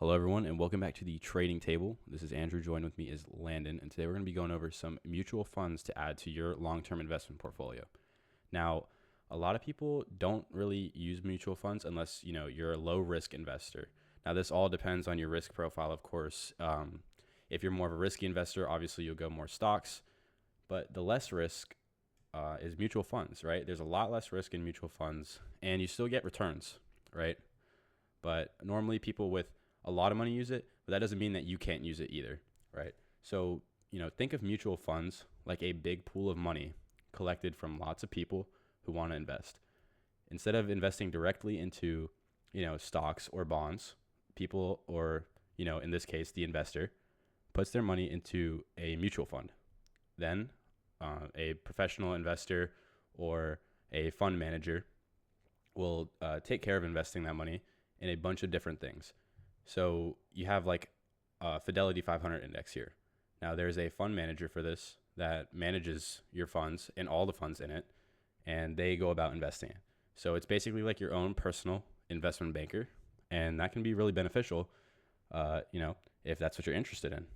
Hello, everyone, and welcome back to the Trading Table. This is Andrew. Joined with me is Landon, and today we're going to be going over some mutual funds to add to your long-term investment portfolio. Now, a lot of people don't really use mutual funds unless you're a low-risk investor. Now, this all depends on your risk profile, of course. If you're more of a risky investor, obviously you'll go more stocks, but the less risk is mutual funds, right? There's a lot less risk in mutual funds, and you still get returns, right? But normally people with a lot of money use it, but that doesn't mean that you can't use it either, right? So, think of mutual funds like a big pool of money collected from lots of people who want to invest. Instead of investing directly into, stocks or bonds, people, or, in this case, the investor puts their money into a mutual fund. Then a professional investor or a fund manager will take care of investing that money in a bunch of different things. So you have like a Fidelity 500 index here. Now there's a fund manager for this that manages your funds and all the funds in it, and they go about investing it. So it's basically like your own personal investment banker, and that can be really beneficial, if that's what you're interested in.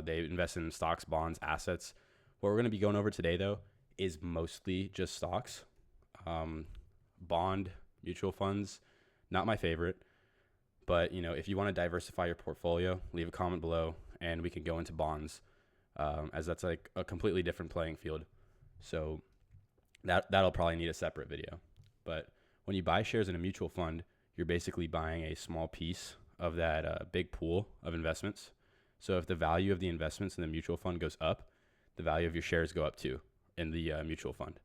They invest in stocks, bonds, assets. What we're going to be going over today, though, is mostly just stocks. Bond, mutual funds, not my favorite. But, if you want to diversify your portfolio, leave a comment below and we can go into bonds, as that's like a completely different playing field. So that'll probably need a separate video. But when you buy shares in a mutual fund, you're basically buying a small piece of that big pool of investments. So if the value of the investments in the mutual fund goes up, the value of your shares go up too in the mutual fund.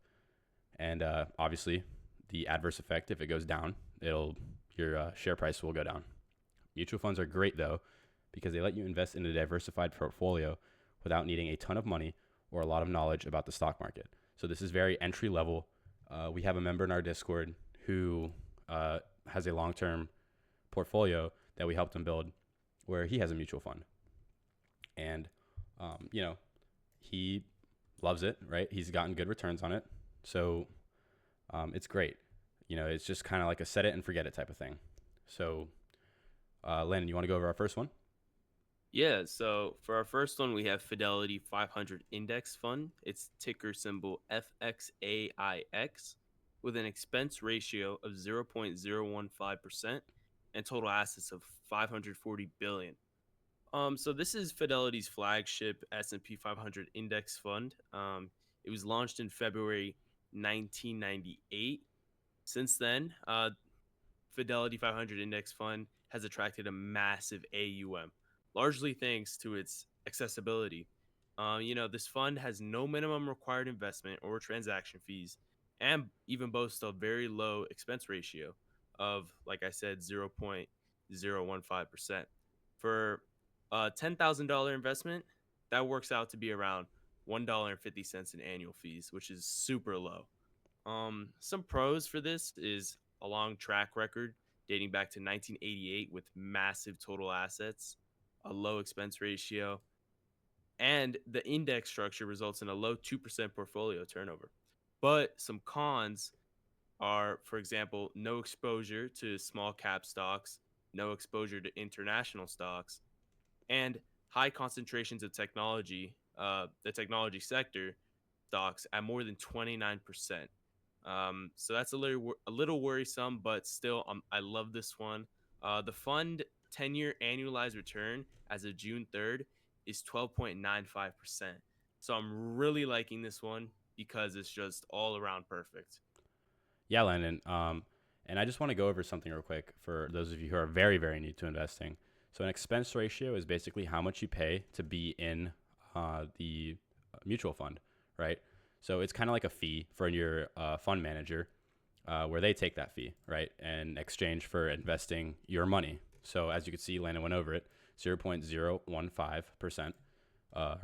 And obviously, the adverse effect, if it goes down, your share price will go down. Mutual funds are great, though, because they let you invest in a diversified portfolio without needing a ton of money or a lot of knowledge about the stock market. So this is very entry level. We have a member in our Discord who has a long-term portfolio that we helped him build where he has a mutual fund. And, he loves it, right? He's gotten good returns on it. So it's great. It's just kind of like a set it and forget it type of thing. So, Landon, you want to go over our first one? Yeah, so for our first one, we have Fidelity 500 Index Fund. It's ticker symbol FXAIX with an expense ratio of 0.015% and total assets of 540 billion. So this is Fidelity's flagship S&P 500 Index Fund. It was launched in February 1998. Since then, Fidelity 500 Index Fund has attracted a massive AUM, largely thanks to its accessibility. This fund has no minimum required investment or transaction fees, and even boasts a very low expense ratio of, like I said, 0.015%. For a $10,000 investment, that works out to be around $1.50 in annual fees, which is super low. Some pros for this is a long track record dating back to 1988 with massive total assets, a low expense ratio, and the index structure results in a low 2% portfolio turnover. But some cons are, for example, no exposure to small cap stocks, no exposure to international stocks, and high concentrations of the technology sector stocks at more than 29%. So that's a little worrisome, but still, I love this one. The fund 10-year annualized return as of June 3rd is 12.95%. So I'm really liking this one because it's just all around perfect. Yeah, Landon. And I just want to go over something real quick for those of you who are very, very new to investing. So an expense ratio is basically how much you pay to be in the mutual fund, right? So it's kind of like a fee for your fund manager where they take that fee, right, in exchange for investing your money. So as you can see, Landon went over it, 0.015%, or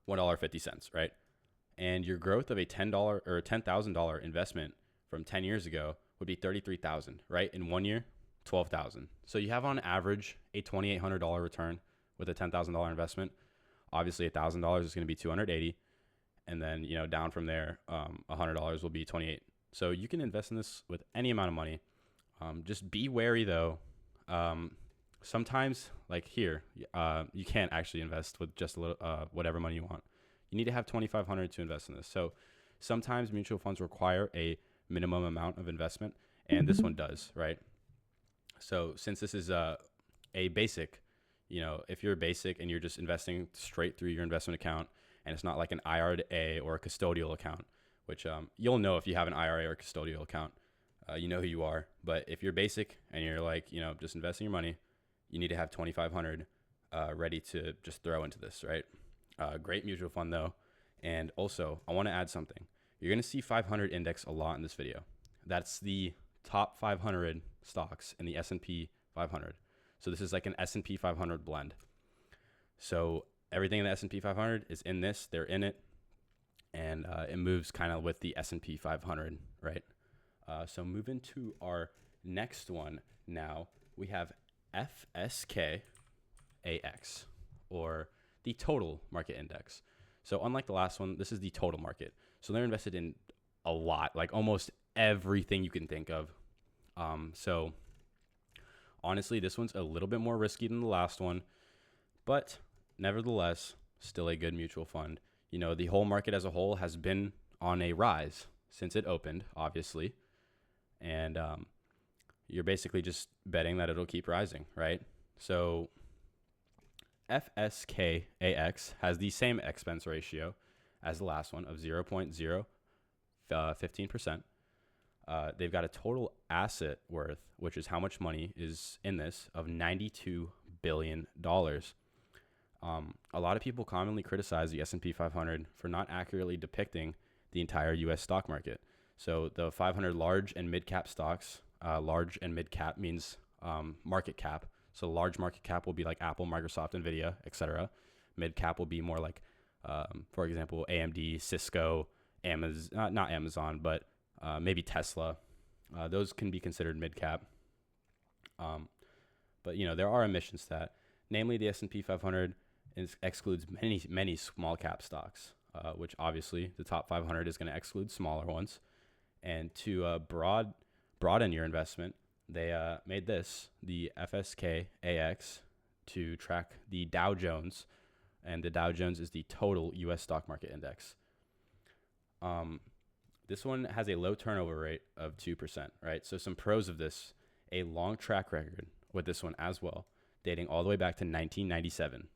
$1.50, right? And your growth of a $10 or $10,000 investment from 10 years ago would be 33,000, right? In 1 year, 12,000. So you have on average a $2,800 return with a $10,000 investment. Obviously, $1,000 is going to be 280, and then down from there, $100 will be 28. So you can invest in this with any amount of money. Just be wary though. Sometimes, like here, you can't actually invest with just a little, whatever money you want. You need to have 2,500 to invest in this. So sometimes mutual funds require a minimum amount of investment, and this one does, right? So since this is a basic, if you're basic and you're just investing straight through your investment account, and it's not like an IRA or a custodial account, which you'll know if you have an IRA or a custodial account, you know who you are. But if you're basic and you're like, just investing your money, you need to have 2,500 ready to just throw into this, right? Great mutual fund though. And also, I want to add something. You're going to see 500 index a lot in this video. That's the top 500 stocks in the S&P 500. So this is like an S&P 500 blend. So everything in the S&P 500 is in this. They're in it, and it moves kind of with the S&P 500, right? So moving to our next one now, we have FSKAX, or the total market index. So unlike the last one, this is the total market. So they're invested in a lot, like almost everything you can think of. So honestly, this one's a little bit more risky than the last one, but nevertheless, still a good mutual fund. The whole market as a whole has been on a rise since it opened, obviously. And you're basically just betting that it'll keep rising, right? So FSKAX has the same expense ratio as the last one of 0.015%. They've got a total asset worth, which is how much money is in this, of $92 billion. A lot of people commonly criticize the S&P 500 for not accurately depicting the entire U.S. stock market. So the 500 large and mid-cap stocks, large and mid-cap means market cap. So large market cap will be like Apple, Microsoft, Nvidia, etc. Mid-cap will be more like, for example, AMD, Cisco, Amazon, not Amazon, but maybe Tesla. Those can be considered mid-cap. But there are emissions to that. Namely, the S&P 500 excludes many small cap stocks, which obviously the top 500 is going to exclude smaller ones. And to broaden your investment, they made this, the FSKAX, to track the Dow Jones, and the Dow Jones is the total U.S. stock market index. This one has a low turnover rate of 2%, right? So some pros of this, a long track record with this one as well, dating all the way back to 1997.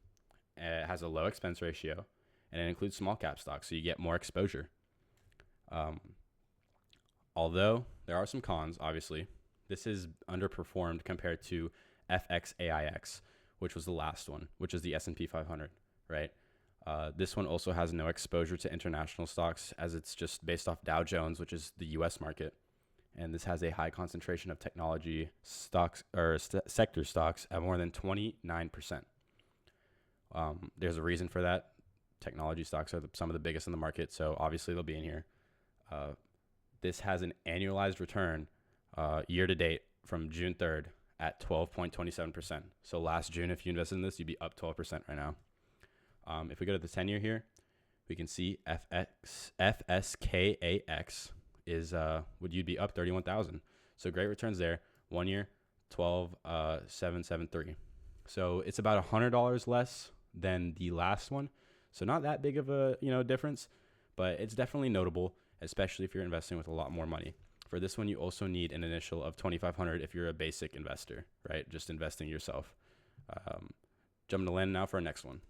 It has a low expense ratio, and it includes small cap stocks, so you get more exposure. Although there are some cons, obviously, this is underperformed compared to FXAIX, which was the last one, which is the S&P 500, right? This one also has no exposure to international stocks, as it's just based off Dow Jones, which is the U.S. market. And this has a high concentration of technology stocks or sector stocks at more than 29%. There's a reason for that. Technology stocks are some of the biggest in the market, so obviously they'll be in here. This has an annualized return year to date from June 3rd at 12.27%. So last June, if you invested in this, you'd be up 12% right now. If we go to the 10-year here, we can see FSKAX is would you be up 31,000. So great returns there. 1 year, 12,773. So it's about $100 less than the last one. So not that big of a difference, but it's definitely notable, especially if you're investing with a lot more money. For this one, you also need an initial of 2,500 if you're a basic investor, right? Just investing yourself. Jumping to Landon now for our next one.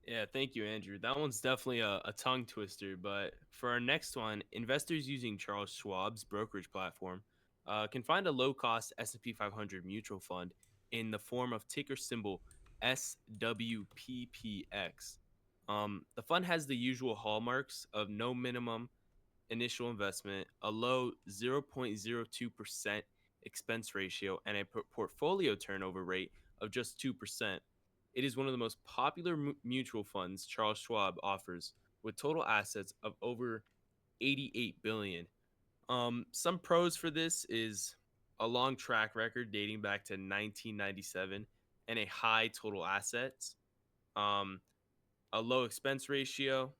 Yeah, thank you, Andrew. That one's definitely a tongue twister. But for our next one, investors using Charles Schwab's brokerage platform can find a low-cost S&P 500 mutual fund in the form of ticker symbol SWPPX. The fund has the usual hallmarks of no minimum initial investment, a low 0.02% expense ratio, and a portfolio turnover rate of just 2%. It is one of the most popular mutual funds Charles Schwab offers, with total assets of over 88 billion. Some pros for this is a long track record dating back to 1997 and a high total assets, a low expense ratio,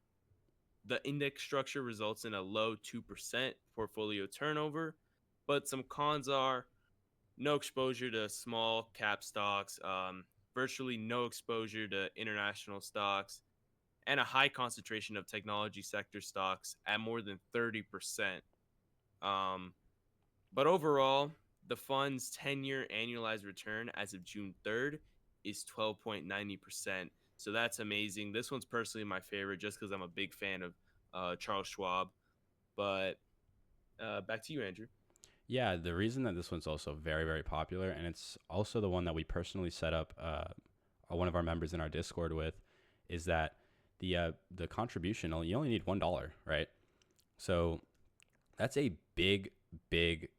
The index structure results in a low 2% portfolio turnover, but some cons are no exposure to small cap stocks, virtually no exposure to international stocks, and a high concentration of technology sector stocks at more than 30%. Um, but overall, the fund's 10-year annualized return as of June 3rd is 12.90%. So that's amazing. This one's personally my favorite just because I'm a big fan of Charles Schwab. But back to you, Andrew. Yeah, the reason that this one's also very, very popular, and it's also the one that we personally set up one of our members in our Discord with, is that the contribution, you only need $1, right? So that's a big, big,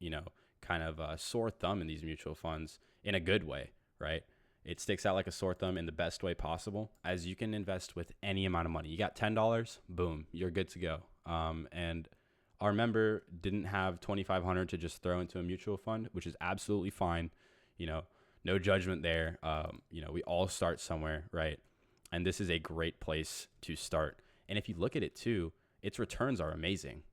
kind of sore thumb in these mutual funds in a good way, right? It sticks out like a sore thumb in the best way possible, as you can invest with any amount of money. You got $10, boom, you're good to go. And our member didn't have 2,500 to just throw into a mutual fund, which is absolutely fine. You know, no judgment there. We all start somewhere, right? And this is a great place to start. And if you look at it too, its returns are amazing.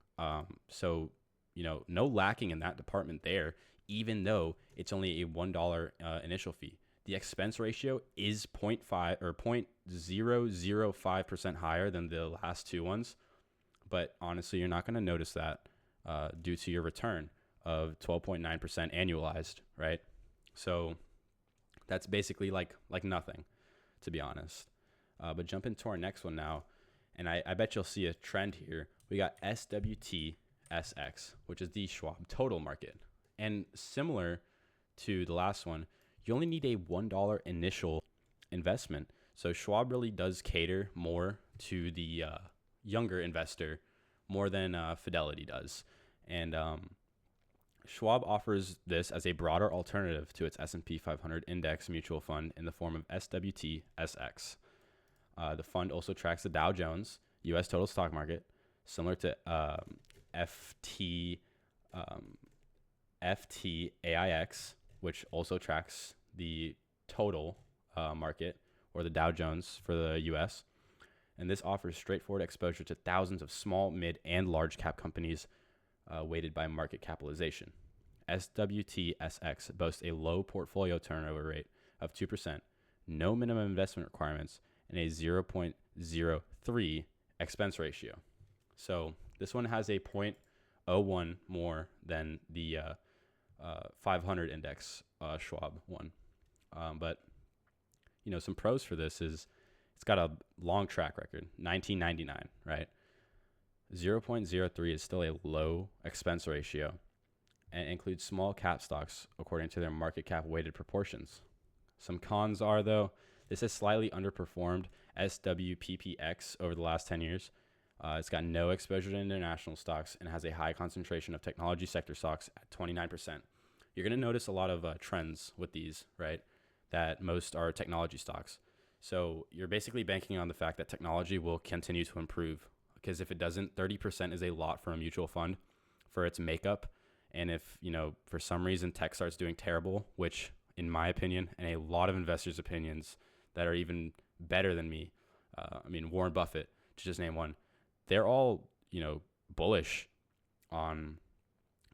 So, no lacking in that department there, even though it's only a $1 initial fee. The expense ratio is 0.5 or 0.005% higher than the last two ones. But honestly, you're not going to notice that due to your return of 12.9% annualized, right? So that's basically like nothing, to be honest. But jump into our next one now. And I bet you'll see a trend here. We got SWTSX, which is the Schwab total market. And similar to the last one, you only need a $1 initial investment. So Schwab really does cater more to the younger investor more than Fidelity does. And Schwab offers this as a broader alternative to its S&P 500 index mutual fund in the form of SWTSX. The fund also tracks the Dow Jones U.S. total stock market, similar to FTAIX, which also tracks the total market, or the Dow Jones for the U.S. And this offers straightforward exposure to thousands of small, mid, and large cap companies weighted by market capitalization. SWTSX boasts a low portfolio turnover rate of 2%, no minimum investment requirements, and a 0.03 expense ratio. So this one has a 0.01 more than the 500 index Schwab one. But, some pros for this is it's got a long track record, 1999, right? 0.03 is still a low expense ratio and includes small cap stocks according to their market cap weighted proportions. Some cons are, though, this has slightly underperformed SWPPX over the last 10 years. It's got no exposure to international stocks and has a high concentration of technology sector stocks at 29%. You're going to notice a lot of trends with these, right? That most are technology stocks. So you're basically banking on the fact that technology will continue to improve, because if it doesn't, 30% is a lot for a mutual fund for its makeup. And if, for some reason tech starts doing terrible, which in my opinion and a lot of investors' opinions that are even better than me, Warren Buffett, to just name one, they're all, bullish on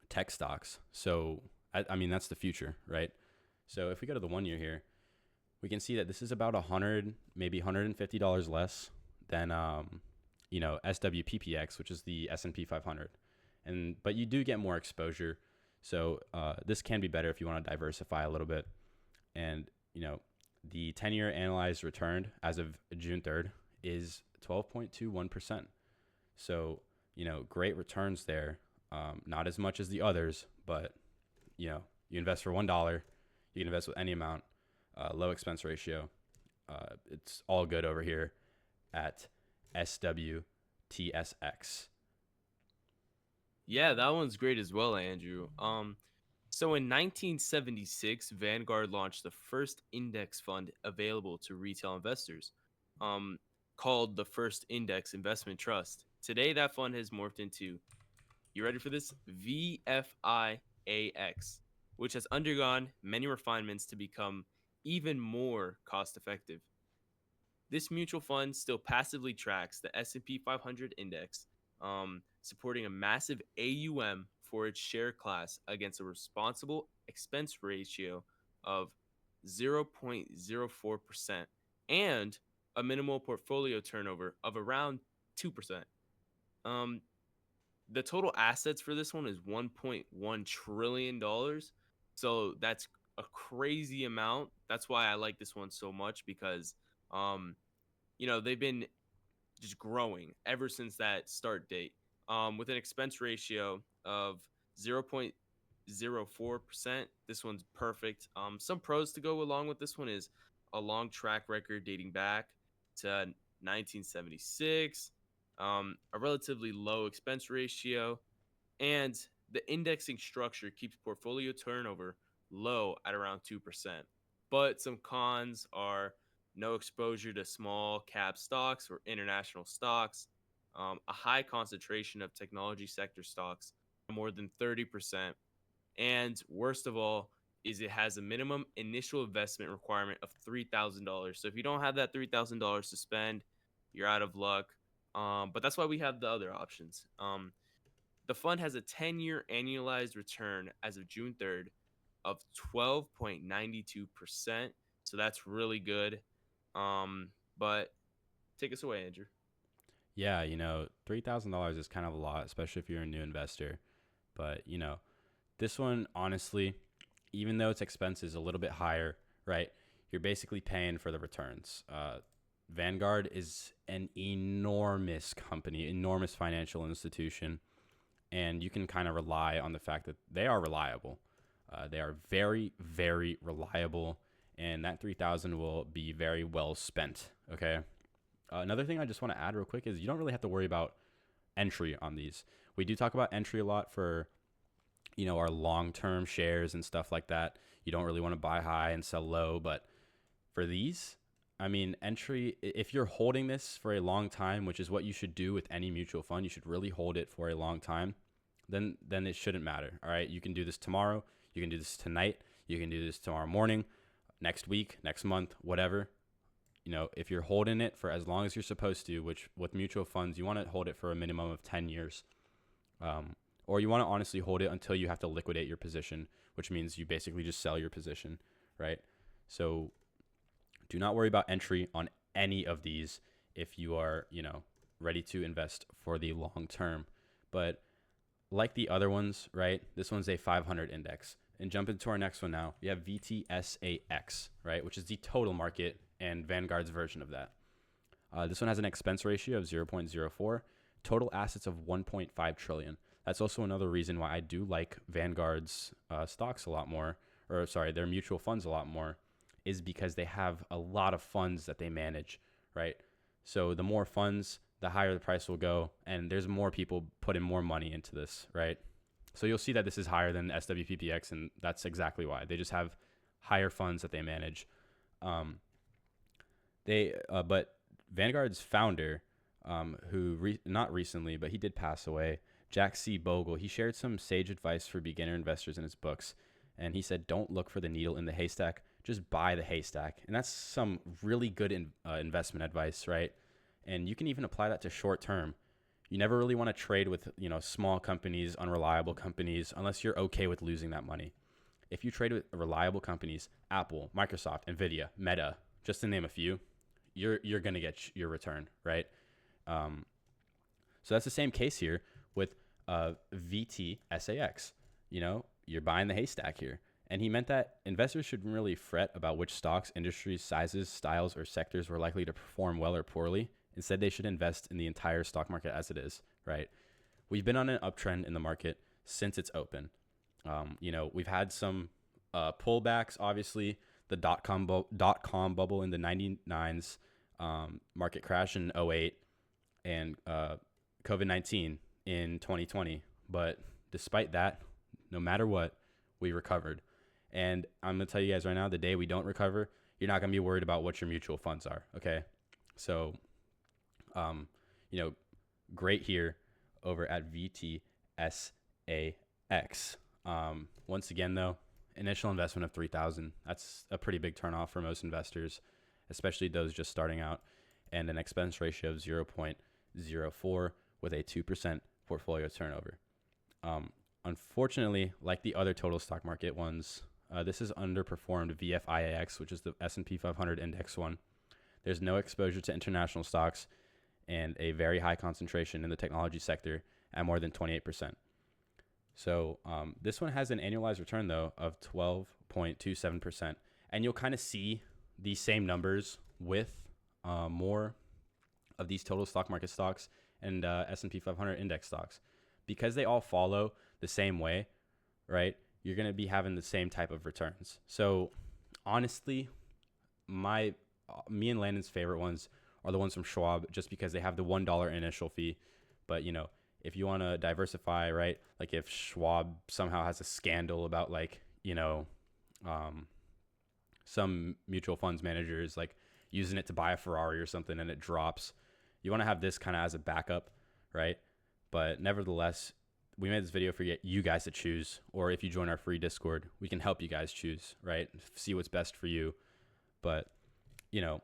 tech stocks. So, that's the future, right? So if we go to the 1 year here, we can see that this is about $100, maybe $150 less than, SWPPX, which is the S&P 500. But you do get more exposure. So this can be better if you want to diversify a little bit. And, the 10-year analyzed return as of June 3rd is 12.21%. So, great returns there. Not as much as the others, but, you invest for $1, you can invest with any amount, low expense ratio. It's all good over here at SWTSX. Yeah, that one's great as well, Andrew. So in 1976, Vanguard launched the first index fund available to retail investors, called the First Index Investment Trust. Today, that fund has morphed into, you ready for this? VFIAX, which has undergone many refinements to become even more cost effective. This mutual fund still passively tracks the S&P 500 index, supporting a massive AUM for its share class against a responsible expense ratio of 0.04% and a minimal portfolio turnover of around 2%. Um, the total assets for this one is $1.1 trillion dollars. So that's a crazy amount. That's why I like this one so much because um they've been just growing ever since that start date. With an expense ratio of 0.04%, this one's perfect. Some pros to go along with this one is a long track record dating back to 1976, a relatively low expense ratio, and the indexing structure keeps portfolio turnover low at around 2%. But some cons are no exposure to small cap stocks or international stocks, a high concentration of technology sector stocks, more than 30%. And worst of all, is it has a minimum initial investment requirement of $3,000. So if you don't have that $3,000 to spend, you're out of luck. But that's why we have the other options. The fund has a 10-year annualized return as of June 3rd of 12.92%. So that's really good. But take us away, Andrew. Yeah, $3,000 is kind of a lot, especially if you're a new investor. But, this one, honestly, even though its expense is a little bit higher, right? You're basically paying for the returns. Vanguard is an enormous company, enormous financial institution, and you can kind of rely on the fact that they are reliable. They are very, very reliable, and that 3,000 will be very well spent. Okay. Another thing I just want to add real quick is you don't really have to worry about entry on these. We do talk about entry a lot for our long-term shares and stuff like that. You don't really want to buy high and sell low, but for these, I mean, entry, if you're holding this for a long time, which is what you should do with any mutual fund, you should really hold it for a long time, then it shouldn't matter. All right. You can do this tomorrow. You can do this tonight. You can do this tomorrow morning, next week, next month, whatever. If you're holding it for as long as you're supposed to, which with mutual funds, you want to hold it for a minimum of 10 years. Or you want to honestly hold it until you have to liquidate your position, which means you basically just sell your position, right? So do not worry about entry on any of these if you are, ready to invest for the long term. But like the other ones, right? This one's a 500 index. And jump into our next one now. We have VTSAX, right? Which is the total market and Vanguard's version of that. This one has an expense ratio of 0.04, total assets of 1.5 trillion. That's also another reason why I do like Vanguard's stocks a lot more, their mutual funds a lot more, is because they have a lot of funds that they manage, right? So the more funds, the higher the price will go, and there's more people putting more money into this, right? So you'll see that this is higher than SWPPX, and that's exactly why. They just have higher funds that they manage. But Vanguard's founder, not recently, but he did pass away, Jack C. Bogle, he shared some sage advice for beginner investors in his books. And he said, don't look for the needle in the haystack, just buy the haystack. And that's some really good investment advice, right? And you can even apply that to short term. You never really want to trade with, small companies, unreliable companies, unless you're okay with losing that money. If you trade with reliable companies, Apple, Microsoft, Nvidia, Meta, just to name a few, you're going to get your return, right? So that's the same case here with VTSAX. You're buying the haystack here. And he meant that investors shouldn't really fret about which stocks, industries, sizes, styles, or sectors were likely to perform well or poorly. Instead, they should invest in the entire stock market as it is, right? We've been on an uptrend in the market since it's open. We've had some pullbacks, obviously, the dot-com bubble in the 99s, market crash in 08, and COVID-19 in 2020. But despite that, no matter what, we recovered. And I'm going to tell you guys right now, the day we don't recover, you're not going to be worried about what your mutual funds are, okay? So, great here over at VTSAX. Once again, though, initial investment of $3,000. That's a pretty big turnoff for most investors, especially those just starting out. and an expense ratio of 0.04 with a 2% portfolio turnover. Unfortunately, like the other total stock market ones, this has underperformed VFIAX, which is the S&P 500 index one. There's no exposure to international stocks and a very high concentration in the technology sector at more than 28%. So this one has an annualized return, though, of 12.27%. And you'll kind of see these same numbers with more of these total stock market stocks and S&P 500 index stocks. Because they all follow the same way, right? You're going to be having the same type of returns. So honestly, me and Landon's favorite ones are the ones from Schwab, just because they have the $1 initial fee. But, you know, if you want to diversify, right? Like if Schwab somehow has a scandal about like, you know, some mutual funds managers like using it to buy a Ferrari or something and it drops, you want to have this kind of as a backup, right? But nevertheless, we made this video for you guys to choose, or if you join our free Discord, we can help you guys choose, right? See what's best for you. But, you know,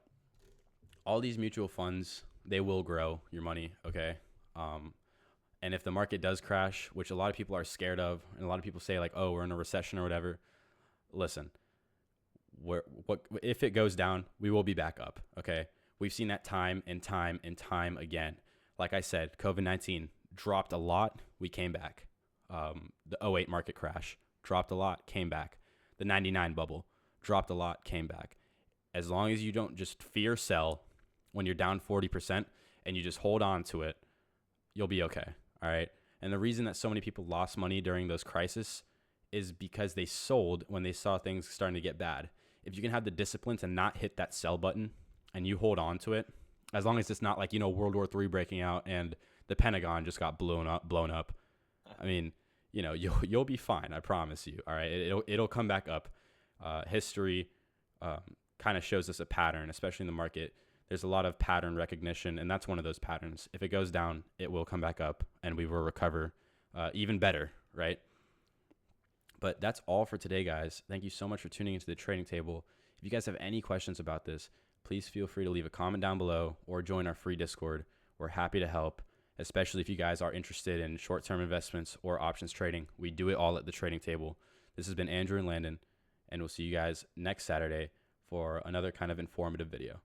all these mutual funds, they will grow your money, okay? And if the market does crash, which a lot of people are scared of, and a lot of people say like, oh, we're in a recession or whatever, listen, if it goes down, we will be back up, okay? We've seen that time and time and time again. Like I said, COVID-19 dropped a lot, we came back. The 08 market crash dropped a lot, came back. The 99 bubble dropped a lot, came back. As long as you don't just fear sell when you're down 40% and you just hold on to it, you'll be okay, all right? And the reason that so many people lost money during those crises is because they sold when they saw things starting to get bad. If you can have the discipline to not hit that sell button and you hold on to it, as long as it's not like, you know, World War III breaking out and the Pentagon just got blown up. I mean, you know, you'll be fine. I promise you. All right. It'll come back up. History kind of shows us a pattern, especially in the market. There's a lot of pattern recognition, and that's one of those patterns. If it goes down, it will come back up and we will recover even better. Right. But that's all for today, guys. Thank you so much for tuning into the Trading Table. If you guys have any questions about this, please feel free to leave a comment down below or join our free Discord. We're happy to help, especially if you guys are interested in short-term investments or options trading. We do it all at the Trading Table. This has been Andrew and Landon, and we'll see you guys next Saturday for another kind of informative video.